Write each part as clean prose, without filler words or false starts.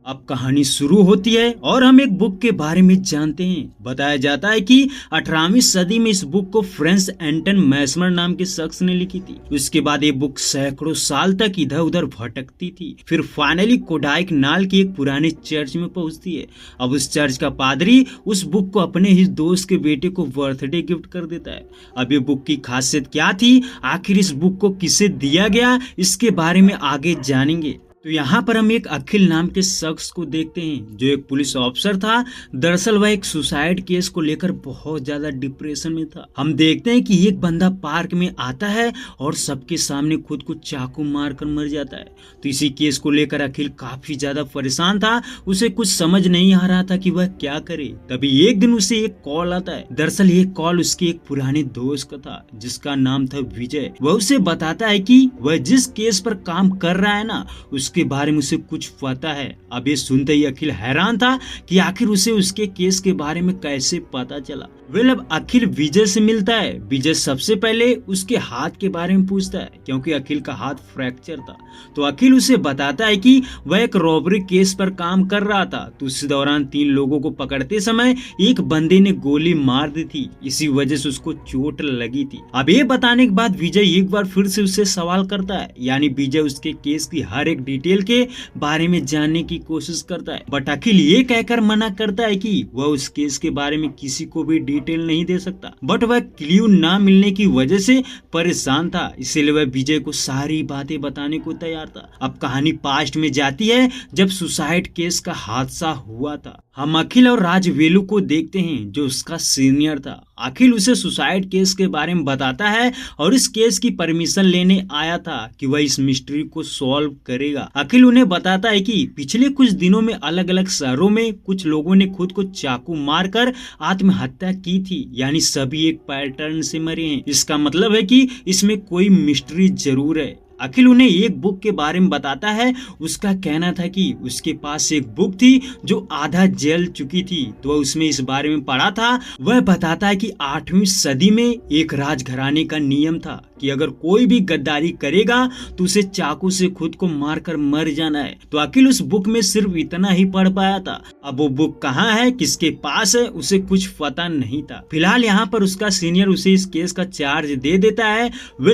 अब कहानी शुरू होती है और हम एक बुक के बारे में जानते हैं। बताया जाता है कि 18वीं सदी में इस बुक को फ्रेंच एंटन मैसमर नाम के शख्स ने लिखी थी। उसके बाद ये बुक सैकड़ों साल तक इधर उधर भटकती थी, फिर फाइनली कोडाइक नाल की एक पुराने चर्च में पहुंचती है। अब उस चर्च का पादरी उस बुक को अपने ही दोस्त के बेटे को बर्थडे गिफ्ट कर देता है। अब ये बुक की खासियत क्या थी, आखिर इस बुक को किसे दिया गया, इसके बारे में आगे जानेंगे। तो यहाँ पर हम एक अखिल नाम के शख्स को देखते हैं जो एक पुलिस ऑफिसर था। दरअसल वह एक सुसाइड केस को लेकर बहुत ज्यादा डिप्रेशन में था। हम देखते हैं कि एक बंदा पार्क में आता है और सबके सामने खुद को चाकू मारकर मर जाता है। तो इसी केस को लेकर अखिल काफी ज्यादा परेशान था। उसे कुछ समझ नहीं आ रहा था कि वह क्या करे। तभी एक दिन उसे एक कॉल आता है। दरअसल ये कॉल उसके एक पुराने दोस्त का था जिसका नाम था विजय। वह उसे बताता है कि वह जिस केस पर काम कर रहा है ना, उसके बारे में उसे कुछ पता है। अब ये सुनते ही अखिल हैरान था कि आखिर उसे उसके केस के बारे में कैसे पता चला। अब अखिल विजय से मिलता है। विजय सबसे पहले उसके हाथ के बारे में पूछता है क्योंकि अखिल का हाथ फ्रैक्चर था। तो अखिल उसे बताता है कि वह एक रॉबरी केस पर काम कर रहा था। तो उस दौरान 3 लोगों को पकड़ते समय एक बंदे ने गोली मार दी थी, इसी वजह से उसको चोट लगी थी। अब ये बताने के बाद विजय एक बार फिर से उससे सवाल करता है, यानी विजय उसके केस की हर एक डिटेल के बारे में जानने की कोशिश करता है। बट अखिल ये कहकर मना करता है कि वह उस केस के बारे में किसी को भी डिटेल नहीं दे सकता। बट वह क्ल्यू ना मिलने की वजह से परेशान था, इसीलिए वह विजय को सारी बातें बताने को तैयार था। अब कहानी पास्ट में जाती है जब सुसाइड केस का हादसा हुआ था। हम अखिल और राजवेलु को देखते हैं जो उसका सीनियर था। अखिल उसे सुसाइड केस के बारे में बताता है और इस केस की परमिशन लेने आया था कि वह इस मिस्ट्री को सॉल्व करेगा। अखिल उन्हें बताता है कि पिछले कुछ दिनों में अलग अलग शहरों में कुछ लोगों ने खुद को चाकू मारकर आत्महत्या की थी, यानी सभी एक पैटर्न से मरे हैं। इसका मतलब है कि इसमें कोई मिस्ट्री जरूर है। अखिल उन्हें एक बुक के बारे में बताता है। उसका कहना था कि उसके पास एक बुक थी जो आधा जल चुकी थी, तो वह उसमें इस बारे में पढ़ा था। वह बताता है कि 8वीं सदी में एक राजघराने का नियम था कि अगर कोई भी गद्दारी करेगा तो उसे चाकू से खुद को मारकर मर जाना है। तो अखिल उस बुक में सिर्फ इतना ही पढ़ पाया था। अब वो बुक कहाँ है, किसके पास है, उसे कुछ पता नहीं था। फिलहाल यहाँ पर उसका सीनियर उसे इस केस का चार्ज दे देता है।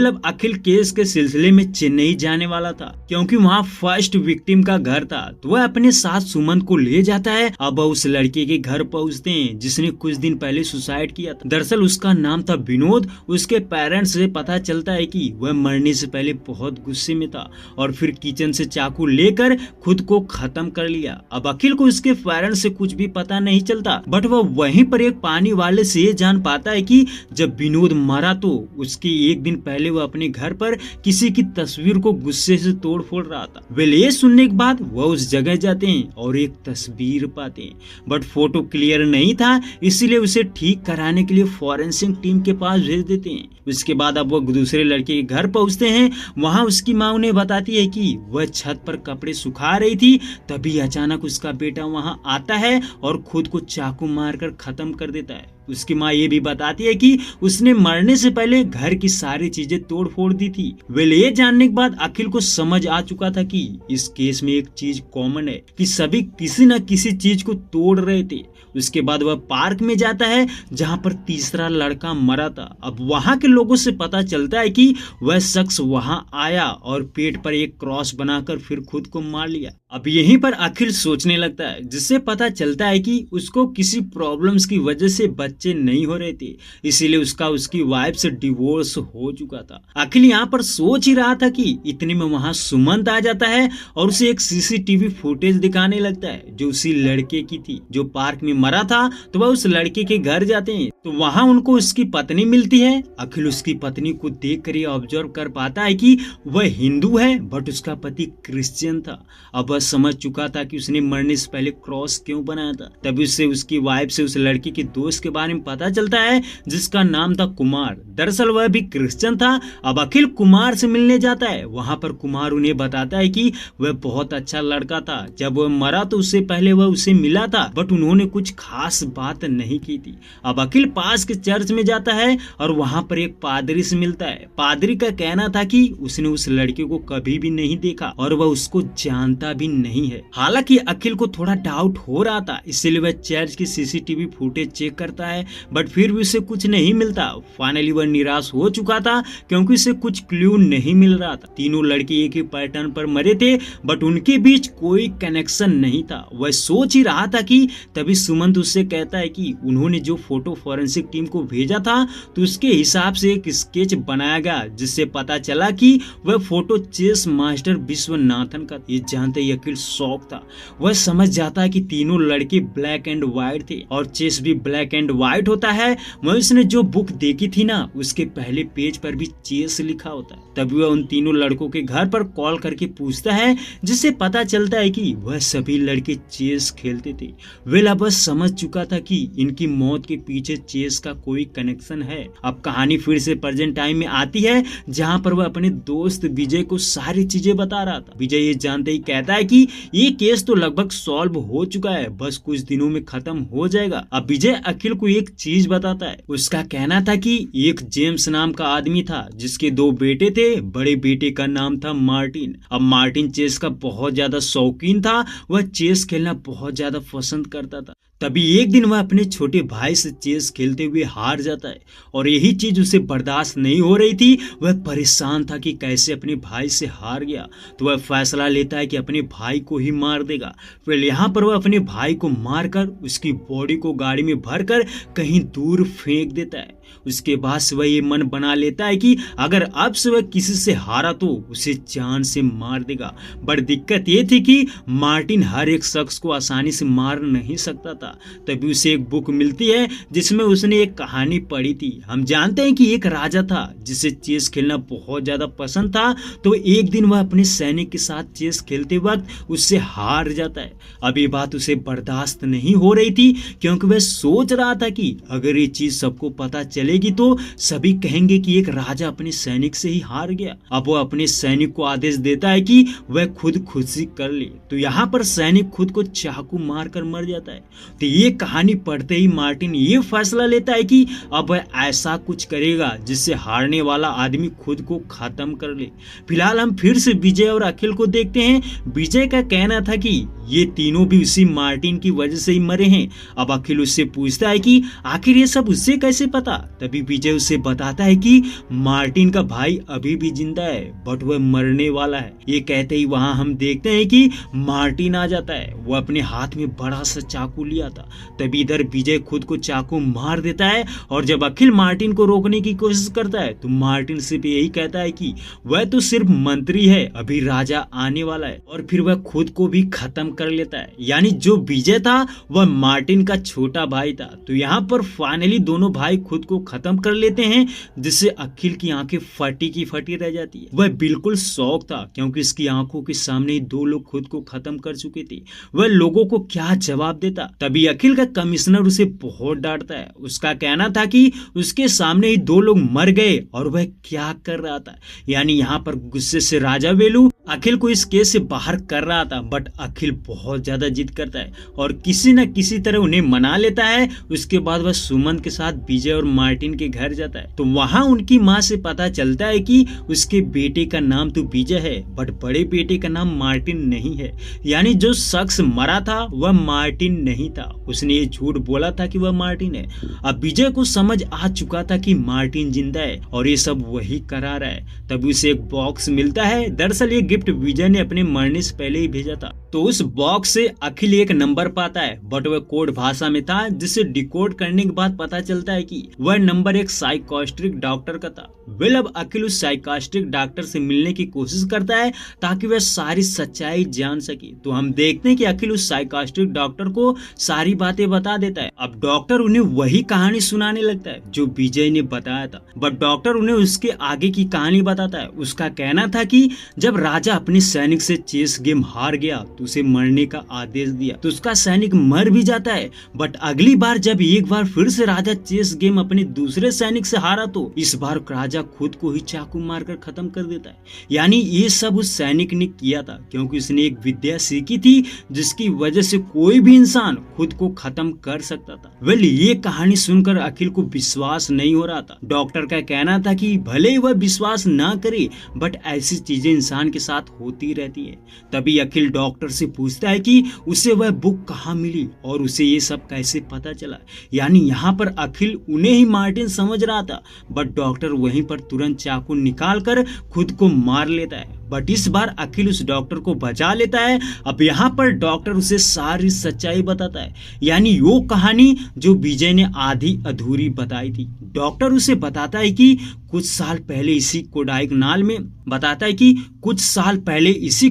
अब अखिल केस के सिलसिले में चेन्नई जाने वाला था क्योंकि वहाँ फर्स्ट विक्टिम का घर था। तो वह अपने साथ सुमन को ले जाता है। अब वह उस लड़के के घर पहुँचते हैं जिसने कुछ दिन पहले सुसाइड किया था। दरअसल उसका नाम था विनोद। उसके पेरेंट्स से पता चलता है कि वह मरने से पहले बहुत गुस्से में था और फिर किचन से चाकू लेकर खुद को खत्म कर लिया। अब अखिल को उसके पेरेंट्स से कुछ भी पता नहीं चलता, बट वह वहीं पर एक पानी वाले से ये जान पाता है कि जब विनोद मरा तो उसके एक दिन पहले वह अपने घर पर किसी की तस्वीर को गुस्से से तोड़ फोड़ रहा था। ये सुनने के बाद वह उस जगह जाते हैं और एक तस्वीर पाते हैं, बट फोटो क्लियर नहीं था, इसीलिए उसे ठीक कराने के लिए फॉरेंसिक टीम के पास भेज देते हैं। उसके बाद अब वह दूसरे लड़के के घर पहुंचते हैं। वहां उसकी माँ उन्हें बताती है कि वह छत पर कपड़े सुखा रही थी, तभी अचानक उसका बेटा वहां आता है और खुद को चाकू मारकर खत्म कर देता है। उसकी माँ ये भी बताती है कि उसने मरने से पहले घर की सारी चीजें तोड़ फोड़ दी थी। ये जानने के बाद अखिल को समझ आ चुका था कि इस केस में एक चीज कॉमन है कि सभी किसी न किसी चीज को तोड़ रहे थे। उसके बाद वह पार्क में जाता है जहां पर तीसरा लड़का मरा था। अब वहां के लोगों से पता चलता है कि वह शख्स वहां आया और पेट पर एक क्रॉस बनाकर फिर खुद को मार लिया। अब यहीं पर अखिल सोचने लगता है, जिससे पता चलता है कि उसको किसी प्रॉब्लम्स की वजह से बच्चे नहीं हो रहे थे, इसीलिए उसकी वाइफ से डिवोर्स हो चुका था। अखिल यहाँ पर सोच ही रहा था कि इतने में वहां सुमंत आ जाता है और उसे एक सीसीटीवी फुटेज दिखाने लगता है जो उसी लड़के की थी जो पार्क में मरा था। तो वह उस लड़के के घर जाते हैं तो वहां उनको उसकी पत्नी मिलती है। अखिल उसकी पत्नी को देख कर ये ऑब्जर्व कर पाता है कि वह हिंदू है, बट उसका पति क्रिश्चियन था। अब वह समझ चुका था कि उसने मरने से पहले क्रॉस क्यों बनाया था। तभी उससे उसकी वाइफ से उस लड़की के दोस्त के बारे बारे में पता चलता है जिसका नाम था कुमार। दरअसल वह भी क्रिश्चियन था। अब अखिल कुमार से मिलने जाता है। वहां पर कुमार उन्हें बताता है कि वह बहुत अच्छा लड़का था, जब वह मरा तो उससे पहले वह उसे मिला था, बट उन्होंने कुछ खास बात नहीं की थी। अब अखिल पास के चर्च में जाता है और वहां पर एक पादरी से मिलता है। पादरी का कहना था कि उसने उस लड़के को कभी भी नहीं देखा और वह उसको जानता भी नहीं है। हालांकि अखिल को थोड़ा डाउट हो रहा था, इसलिए वह चर्च की सीसीटीवी फुटेज चेक करता है, बट फिर भी उसे कुछ नहीं मिलता। फाइनली वह निराश हो चुका था क्योंकि उसे कुछ क्लू नहीं मिल रहा था। तीनों लड़के एक ही पैटर्न पर मरे थे, बट उनके बीच कोई कनेक्शन नहीं था। वह सोच ही रहा था कि तभी सुमंत उससे कहता है कि उन्होंने जो फोटो फॉरेंसिक टीम को भेजा था तो उसके हिसाब से एक स्केच बनाया गया, जिससे पता चला कि वह फोटो चेस मास्टर विश्वनाथन का। ये जानते ही अखिल शॉक था। वह समझ जाता है कि तीनों लड़के ब्लैक एंड व्हाइट थे और चेस भी ब्लैक एंड व्हाइट होता है। वह उसने जो बुक देखी थी ना, उसके पहले पेज पर भी चेस लिखा होता है। तभी वह उन तीनों लड़कों के घर पर कॉल करके पूछता है, जिससे पता चलता है कि वह सभी लड़के चेस खेलते थे। वेल अब समझ चुका था कि इनकी मौत के पीछे चेस का कोई कनेक्शन है। अब कहानी फिर से प्रेजेंट टाइम में आती है, जहां पर वह अपने दोस्त विजय को सारी चीजें बता रहा था। विजय ये जानते ही कहता है कि ये केस तो लगभग सॉल्व हो चुका है, बस कुछ दिनों में खत्म हो जाएगा। अब विजय अखिल को एक चीज बताता है। उसका कहना था कि एक जेम्स नाम का आदमी था जिसके 2 बेटे थे। बड़े बेटे का नाम था मार्टिन। अब मार्टिन चेस का बहुत ज्यादा शौकीन था। वह चेस खेलना बहुत ज्यादा पसंद करता था। तभी एक दिन वह अपने छोटे भाई से चेस खेलते हुए हार जाता है और यही चीज उसे बर्दाश्त नहीं हो रही थी। वह परेशान था कि कैसे अपने भाई से हार गया, तो वह फैसला लेता है कि अपने भाई को ही मार देगा। फिर यहाँ पर वह अपने भाई को मारकर उसकी बॉडी को गाड़ी में भरकर कहीं दूर फेंक देता है। उसके बाद से वह ये मन बना लेता है कि अगर अब से वह किसी से हारा तो उसे जान से मार देगा। बट दिक्कत ये थी कि मार्टिन हर एक शख्स को आसानी से मार नहीं सकता था। तभी उसे एक बुक मिलती है जिसमें उसने एक कहानी पढ़ी थी। हम जानते हैं कि एक राजा था जिसे चेस खेलना बहुत ज्यादा पसंद था, तो एक दिन वह अपने सैनिक के साथ चेस खेलते वक्त उससे हार जाता है। अब ये बात उसे बर्दाश्त नहीं हो रही थी क्योंकि वह सोच रहा था कि अगर ये चीज सबको पता चलेगी तो सभी कहेंगे कि एक राजा अपने सैनिक से ही हार गया। अब वह अपने सैनिक को आदेश देता है कि वह खुदकुशी कर ले, तो यहाँ पर सैनिक खुद को चाकू मारकर मर जाता है। तो ये कहानी पढ़ते ही मार्टिन ये फैसला लेता है कि अब वह ऐसा कुछ करेगा जिससे हारने वाला आदमी खुद को खत्म कर ले। फिलहाल हम फिर से विजय और अखिल को देखते हैं। विजय का कहना था कि ये तीनों भी उसी मार्टिन की वजह से ही मरे हैं। अब अखिल उससे पूछता है कि आखिर ये सब उससे कैसे पता। तभी विजय उसे बताता है कि मार्टिन का भाई अभी भी जिंदा है, बट वह मरने वाला है। ये कहते ही वहां हम देखते हैं कि मार्टिन आ जाता है। वो अपने हाथ में बड़ा सा चाकू लिया था। तभी इधर विजय खुद को चाकू मार देता है और जब अखिल मार्टिन को रोकने की कोशिश करता है तो मार्टिन सिर्फ यही कहता है कि वह तो सिर्फ मंत्री है, अभी राजा आने वाला है, और फिर वह खुद को भी खत्म कर लेता है। यानी जो विजय था वह मार्टिन का छोटा भाई था। तो यहाँ पर फाइनली दोनों भाई खुद को खत्म कर लेते हैं, जिससे अखिल की आंखें फटी की फटी रह जाती है। वह बिल्कुल शॉक था क्योंकि इसकी आंखों के सामने ही 2 लोग खुद को खत्म कर चुके थे। वह लोगों को क्या जवाब देता। तभी अखिल का कमिश्नर उसे बहुत डांटता है। उसका कहना था कि उसके सामने ही 2 लोग मर गए और वह क्या कर रहा था। यानी यहाँ पर गुस्से से राजा वेलू अखिल को इस केस से बाहर कर रहा था, बट अखिल बहुत ज्यादा जिद करता है और किसी न किसी तरह उन्हें मना लेता है। उसके बाद वह सुमंत के साथ विजय और मार्टिन के घर जाता है। तो वहां उनकी माँ से पता चलता है कि उसके बेटे का नाम तो विजय है, बट बड़े बेटे का नाम मार्टिन नहीं है। यानी जो शख्स मरा था वह मार्टिन नहीं था। उसने ये झूठ बोला था कि वह मार्टिन है। अब विजय को समझ आ चुका था कि मार्टिन जिंदा है और ये सब वही करा रहा है। तभी उसे एक बॉक्स मिलता है। दरअसल ये गिफ्ट विजय ने अपने मरने से पहले ही भेजा था। तो उस बॉक्स से अखिल एक नंबर पाता है, बट वह कोड भाषा में था, जिसे डिकोड करने के बाद पता चलता है कि वह नंबर एक साइकास्ट्रिक डॉक्टर का था। वेल अब अखिल उस साइकास्ट्रिक डॉक्टर से मिलने की कोशिश करता है ताकि वह सारी सच्चाई जान सके। तो हम देखते हैं कि अखिल उस साइकास्ट्रिक डॉक्टर को सारी बातें बता देता है। अब डॉक्टर उन्हें वही कहानी सुनाने लगता है जो विजय ने बताया था, बट डॉक्टर उन्हें उसके आगे की कहानी बताता है। उसका कहना था कि जब राजा अपने सैनिक से चेस गेम हार गया तो उसे मरने मरने का आदेश दिया तो उसका सैनिक मर भी जाता है। बट अगली बार जब एक बार फिर से राजा चेस गेम अपने दूसरे सैनिक से हारा तो इस बार राजा खुद को ही चाकू मारकर खत्म कर देता है। यानी ये सब उस सैनिक ने किया था क्योंकि उसने एक विद्या सीखी थी जिसकी वजह से कोई भी इंसान खुद को खत्म कर सकता था। ये कहानी सुनकर अखिल को विश्वास नहीं हो रहा था। डॉक्टर का कहना था कि भले ही वह विश्वास ना करे बट ऐसी चीजें इंसान के साथ होती रहती है। तभी अखिल डॉक्टर से पूछता है कि उसे वह बुक कहाँ मिली और उसे ये सब कैसे पता चला। यानी यहाँ पर अखिल उन्हें ही मार्टिन समझ रहा था बट डॉक्टर वहीं पर तुरंत चाकू निकाल कर खुद को मार लेता है। बट इस बार अखिल उस डॉक्टर को बचा लेता है। अब यहाँ पर डॉक्टर उसे सारी सच्चाई बताता है, यानी वो कहानी जो विजय ने आधी अधूरी बताई थी। डॉक्टर उसे बताता है कि कुछ साल पहले इसी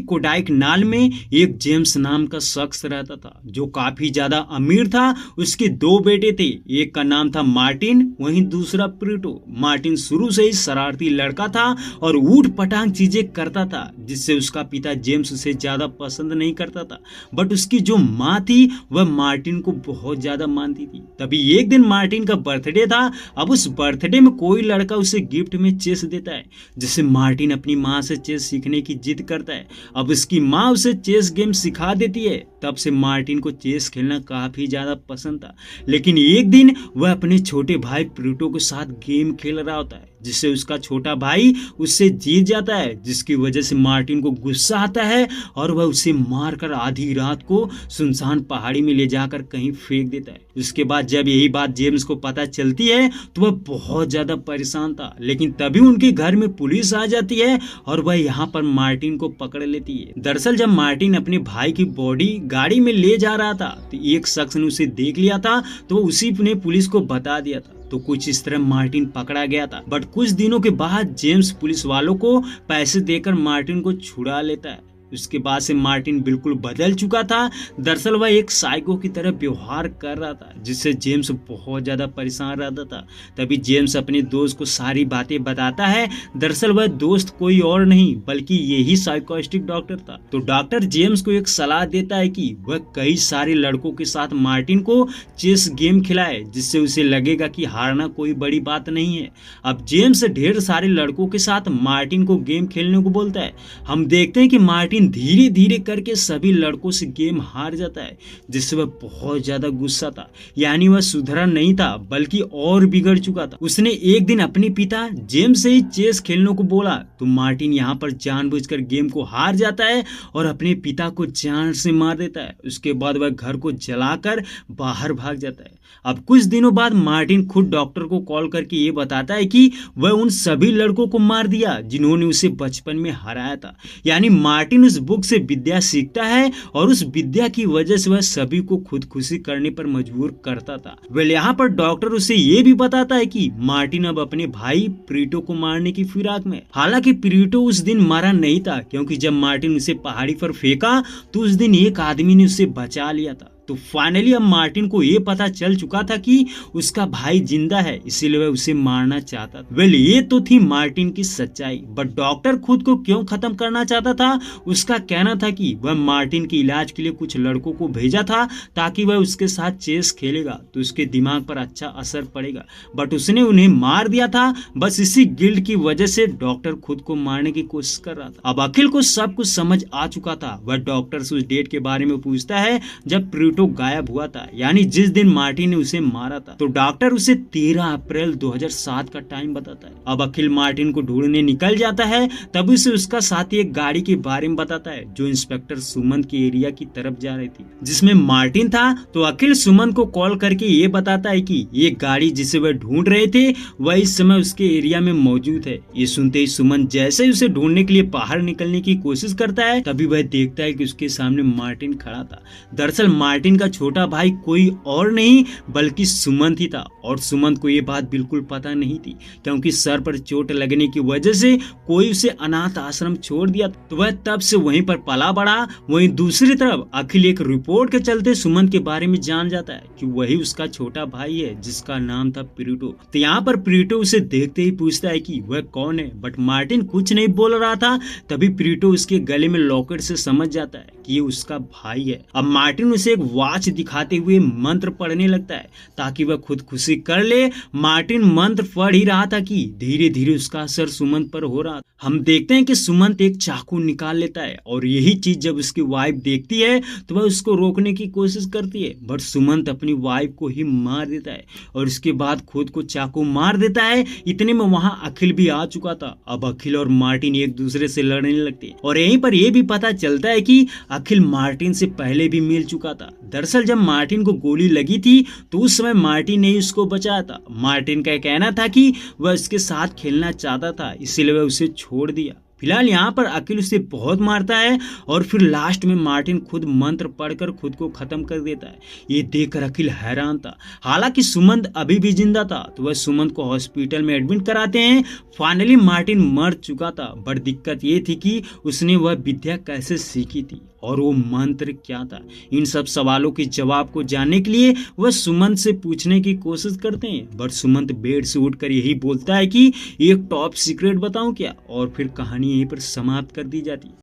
कोडाइक नाल में एक जेम्स नाम का शख्स रहता था जो काफी ज्यादा अमीर था। उसके दो बेटे थे, एक का नाम था मार्टिन, वहीं दूसरा प्रीटो। मार्टिन शुरू से ही शरारती लड़का था और ऊट पटांग चीजें करता था जिससे उसका पिता जेम्स उसे ज्यादा पसंद नहीं करता था। बट उसकी जो माँ थी वह मार्टिन को बहुत ज्यादा मानती थी। तभी एक दिन मार्टिन का बर्थडे था। अब उस बर्थडे में कोई लड़का उसे गिफ्ट में चेस देता है जिससे मार्टिन अपनी माँ से चेस सीखने की जिद करता है। अब उसकी माँ उसे चेस गेम सिखा देती है। तब से मार्टिन को चेस खेलना काफी ज्यादा पसंद था। लेकिन एक दिन वह अपने छोटे भाई प्लूटो के साथ गेम खेल रहा होता है जिससे उसका छोटा भाई उससे जीत जाता है, जिसकी वजह से मार्टिन को गुस्सा आता है और वह उसे मारकर आधी रात को सुनसान पहाड़ी में ले जाकर कहीं फेंक देता है। उसके बाद जब यही बात जेम्स को पता चलती है तो वह बहुत ज्यादा परेशान था। लेकिन तभी उनके घर में पुलिस आ जाती है और वह यहाँ पर मार्टिन को पकड़ लेती है। दरअसल जब मार्टिन अपने भाई की बॉडी गाड़ी में ले जा रहा था तो एक शख्स ने उसे देख लिया था तो उसी ने पुलिस को बता दिया था। तो कुछ इस तरह मार्टिन पकड़ा गया था। बट कुछ दिनों के बाद जेम्स पुलिस वालों को पैसे देकर मार्टिन को छुड़ा लेता है। उसके बाद से मार्टिन बिल्कुल बदल चुका था। दरअसल वह एक साइको की तरह व्यवहार कर रहा था जिससे जेम्स बहुत ज्यादा परेशान रहता था। तभी जेम्स अपने दोस्त को सारी बातें बताता है। दरअसल वह दोस्त कोई और नहीं बल्कि यही साइकोस्टिक डॉक्टर था। तो डॉक्टर जेम्स को एक सलाह देता है कि वह कई सारे लड़कों के साथ मार्टिन को चेस गेम खिलाए जिससे उसे लगेगा कि हारना कोई बड़ी बात नहीं है। अब जेम्स ढेर सारे लड़कों के साथ मार्टिन को गेम खेलने को बोलता है। हम देखते हैं कि मार्टिन धीरे धीरे करके सभी लड़कों से गेम हार जाता है जिससे वह बहुत ज्यादा गुस्सा था। यानी वह सुधरा नहीं था बल्कि और बिगड़ चुका था। उसने एक दिन अपने पिता जेम्स से ही चेस खेलने को बोला तो मार्टिन यहाँ पर जानबूझकर गेम को हार जाता है और अपने पिता को जान से मार देता है। उसके बाद वह घर को जलाकर बाहर भाग जाता है। अब कुछ दिनों बाद मार्टिन खुद डॉक्टर को कॉल करके ये बताता है कि वह उन सभी लड़कों को मार दिया जिन्होंने उसे बचपन में हराया था। यानी मार्टिन उस बुक से विद्या सीखता है और उस विद्या की वजह से वह सभी को खुदकुशी करने पर मजबूर करता था। यहाँ पर डॉक्टर उसे ये भी बताता है कि मार्टिन अब अपने भाई प्रीटो को मारने की फिराक में। हालांकि प्रीटो उस दिन मारा नहीं था क्योंकि जब मार्टिन उसे पहाड़ी पर फेंका तो उस दिन एक आदमी ने उसे बचा लिया था। तो फाइनली अब मार्टिन को ये पता चल चुका था कि उसका भाई जिंदा है, इसीलिए वह उसे मारना चाहता था। ये तो थी मार्टिन की सच्चाई। बट डॉक्टर खुद को क्यों खत्म करना चाहता था? उसका कहना था कि वह मार्टिन के इलाज के लिए कुछ लड़कों को भेजा था ताकि वह उसके साथ चेस खेलेगा तो उसके दिमाग पर अच्छा असर पड़ेगा। बट उसने उन्हें मार दिया था। बस इसी गिल्ट की वजह से डॉक्टर खुद को मारने की कोशिश कर रहा था। अब अखिल को सब कुछ समझ आ चुका था। वह डॉक्टर से उस डेट के बारे में पूछता है जब प्लूटो गायब हुआ था, यानी जिस दिन मार्टिन ने उसे मारा था। तो डॉक्टर उसे 13 अप्रैल 2007 का टाइम बताता है। अब अखिल मार्टिन को ढूंढने निकल जाता है। तब उसे उसका साथी एक गाड़ी के बारे में बताता है जो इंस्पेक्टर सुमंत के एरिया की तरफ जा रही थी जिसमें मार्टिन था। तो अखिल सुमंत को कॉल करके ये बताता है कि ये गाड़ी जिसे वह ढूंढ रहे थे वह इस समय उसके एरिया में मौजूद है। ये सुनते ही सुमंत जैसे ही उसे ढूंढने के लिए बाहर निकलने की कोशिश करता है तभी वह देखता है कि उसके सामने मार्टिन खड़ा था। दरअसल मार्टिन मार्टिन का छोटा भाई कोई और नहीं बल्कि सुमंत ही था। और सुमंत को ये बात बिल्कुल पता नहीं थी, क्योंकि सर पर चोट लगने की वजह से कोई उसे अनाथ आश्रम छोड़ दिया, तो वह तब से वहीं पर पला बड़ा। वहीं दूसरी तरफ अखिल एक रिपोर्ट के चलते सुमंत के बारे में जान जाता है कि वही उसका छोटा भाई है जिसका नाम था प्रीटो। तो यहाँ पर प्रीटो उसे देखते ही पूछता है कि वह कौन है, बट मार्टिन कुछ नहीं बोल रहा था। तभी प्रीटो उसके गले में लॉकेट से समझ जाता है कि ये उसका भाई है। अब मार्टिन उसे एक वॉच दिखाते हुए मंत्र पढ़ने लगता है ताकि वह खुद खुशी कर ले। मार्टिन मंत्र पढ़ ही रहा था कि धीरे धीरे उसका असर सुमंत पर हो रहा। हम देखते हैं कि सुमंत एक चाकू निकाल लेता है और यही चीज जब उसकी वाइफ देखती है तो वह उसको रोकने की कोशिश करती है, बट सुमंत अपनी वाइफ को ही मार देता है और उसके बाद खुद को चाकू मार देता है। इतने में वहां अखिल भी आ चुका था। अब अखिल और मार्टिन एक दूसरे से लड़ने लगते हैं और यहीं पर यह भी पता चलता है कि अखिल मार्टिन से पहले भी मिल चुका था। दरअसल जब मार्टिन को गोली लगी थी तो उस समय मार्टिन ने उसको बचाया था। मार्टिन का कहना था कि वह उसके साथ खेलना चाहता था, इसलिए वह उसे छोड़ दिया। फिलहाल यहाँ पर अखिल उसे बहुत मारता है और फिर लास्ट में मार्टिन खुद मंत्र पढ़कर खुद को खत्म कर देता है। ये देखकर अखिल हैरान था। हालांकि सुमंत अभी भी जिंदा था तो वह सुमंत को हॉस्पिटल में एडमिट कराते हैं। फाइनली मार्टिन मर चुका था, बट दिक्कत ये थी कि उसने वह विद्या कैसे सीखी थी और वो मंत्र क्या था। इन सब सवालों के जवाब को जानने के लिए वह सुमंत से पूछने की कोशिश करते हैं, बट सुमंत बेड से उठकर यही बोलता है कि एक टॉप सीक्रेट बताऊं क्या, और फिर कहानी यहीं पर समाप्त कर दी जाती है।